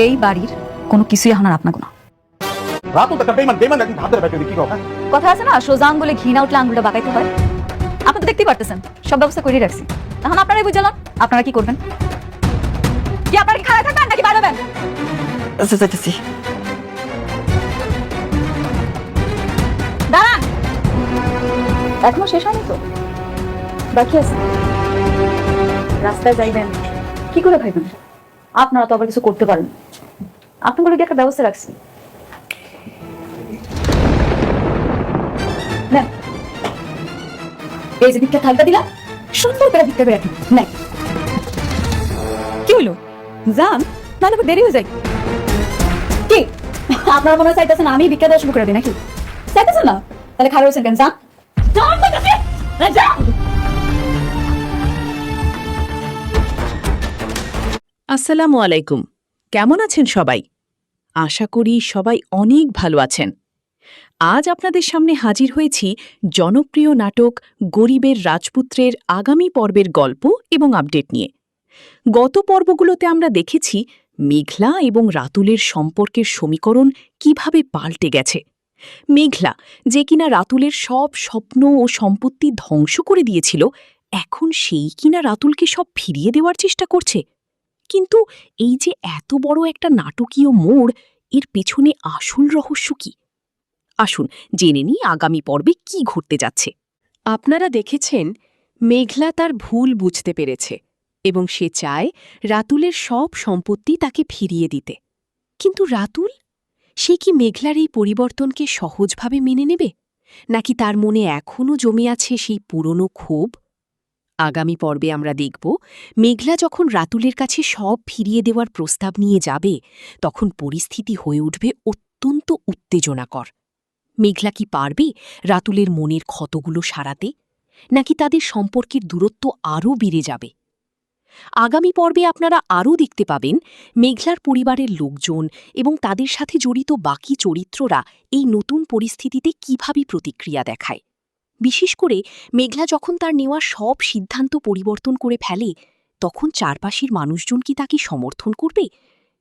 এই বাড়ির কোনো কিছুই এখন আর আপনাকে না। কথা আছে না, সোজা আঙ্গুলে ঘি না উঠলে আঙ্গুলটা বাঁকাইতে হয়। আপনি তো দেখতেই পারতেছেন সব ব্যবস্থা করে রাখছি। এখন আপনারাই বুঝালাম আপনারা কি করবেন। কি আপনারা কি খারাপ থাকবেন নাকি বাড়াবেন? দাঁড়ান, এখনো শেষ হয়নি তো, বাকি আছে। রাস্তায় যাইবেন কি করে খাইবেন? আপনারা তো আবার কিছু করতে পারেন। আপনাগুলো কি একটা ব্যবস্থা রাখছি। নেন, এই যে ভিক্ষা থালটা দিলাম, সুন্দর করে ভিক্ষা করে রাখি। নেন। কি হইলো? যান, নাহলে আবার দেরি হয়ে যায়। কি আপনারা মনে হয় চাইতেছেন আমি ভিক্ষা দেওয়া শুরু করে দিই নাকি? চাইতেছেন না? তাহলে খারাপ হয়েছেন কেন? যান, যান তো কাছে, যান। আসসালামু আলাইকুম। কেমন আছেন সবাই? আশা করি সবাই অনেক ভালো আছেন। আজ আপনাদের সামনে হাজির হয়েছি জনপ্রিয় নাটক গরিবের রাজপুত্রের আগামী পর্বের গল্প এবং আপডেট নিয়ে। গত পর্বগুলোতে আমরা দেখেছি মেঘলা এবং রাতুলের সম্পর্কের সমীকরণ কিভাবে পাল্টে গেছে। মেঘলা, যে কিনা রাতুলের সব স্বপ্ন ও সম্পত্তি ধ্বংস করে দিয়েছিল, এখন সেই কিনা রাতুলকে সব ফিরিয়ে দেওয়ার চেষ্টা করছে। কিন্তু এই যে এত বড় একটা নাটকীয় মোড়, এর পেছনে আসল রহস্য কি? আসুন জেনে নিই আগামী পর্বে কি ঘটতে যাচ্ছে। আপনারা দেখেছেন মেঘলা তার ভুল বুঝতে পেরেছে এবং সে চায় রাতুলের সব সম্পত্তি তাকে ফিরিয়ে দিতে। কিন্তু রাতুল, সে কি মেঘলার এই পরিবর্তনকে সহজভাবে মেনে নেবে, নাকি তার মনে এখনও জমে আছে সেই পুরনো ক্ষোভ? আগামী পর্বে আমরা দেখব মেঘলা যখন রাতুলের কাছে সব ফিরিয়ে দেওয়ার প্রস্তাব নিয়ে যাবে, তখন পরিস্থিতি হয়ে উঠবে অত্যন্ত উত্তেজনাকর। মেঘলা কি পারবে রাতুলের মনের ক্ষতগুলো সারাতে, নাকি তাদের সম্পর্কের দূরত্ব আরও বেড়ে যাবে? আগামী পর্বে আপনারা আরও দেখতে পাবেন মেঘলার পরিবারের লোকজন এবং তাদের সাথে জড়িত বাকি চরিত্ররা এই নতুন পরিস্থিতিতে কিভাবে প্রতিক্রিয়া দেখায়। বিশেষ করে মেঘলা যখন তার নেওয়া সব সিদ্ধান্ত পরিবর্তন করে ফেলে, তখন চারপাশের মানুষজন কি তাকে সমর্থন করবে,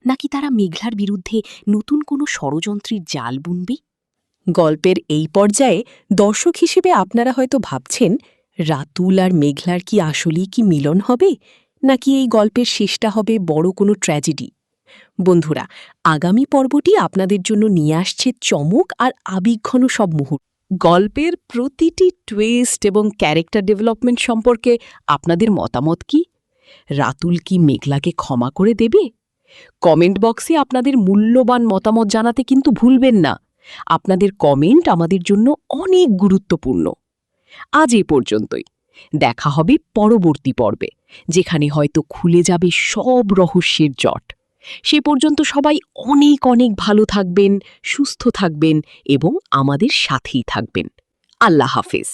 নাকি তারা মেঘলার বিরুদ্ধে নতুন কোনো ষড়যন্ত্রের জাল বুনবে? গল্পের এই পর্যায়ে দর্শক হিসেবে আপনারা হয়তো ভাবছেন, রাতুল আর মেঘলার কি আসলেই কি মিলন হবে, নাকি এই গল্পের শেষটা হবে বড় কোনো ট্র্যাজেডি? বন্ধুরা, আগামী পর্বটি আপনাদের জন্য নিয়ে আসছে চমক আর আবেগঘন সব মুহূর্ত। গল্পের প্রতিটি টুইস্ট এবং ক্যারেক্টার ডেভেলপমেন্ট সম্পর্কে আপনাদের মতামত কি? রাতুল কি মেঘলাকে ক্ষমা করে দেবে? কমেন্ট বক্সে আপনাদের মূল্যবান মতামত জানাতে কিন্তু ভুলবেন না। আপনাদের কমেন্ট আমাদের জন্য অনেক গুরুত্বপূর্ণ। আজ এ পর্যন্তই। দেখা হবে পরবর্তী পর্বে, যেখানে হয়তো খুলে যাবে সব রহস্যের জট। সে পর্যন্ত সবাই অনেক অনেক ভালো থাকবেন, সুস্থ থাকবেন এবং আমাদের সাথেই থাকবেন। আল্লাহ হাফেজ।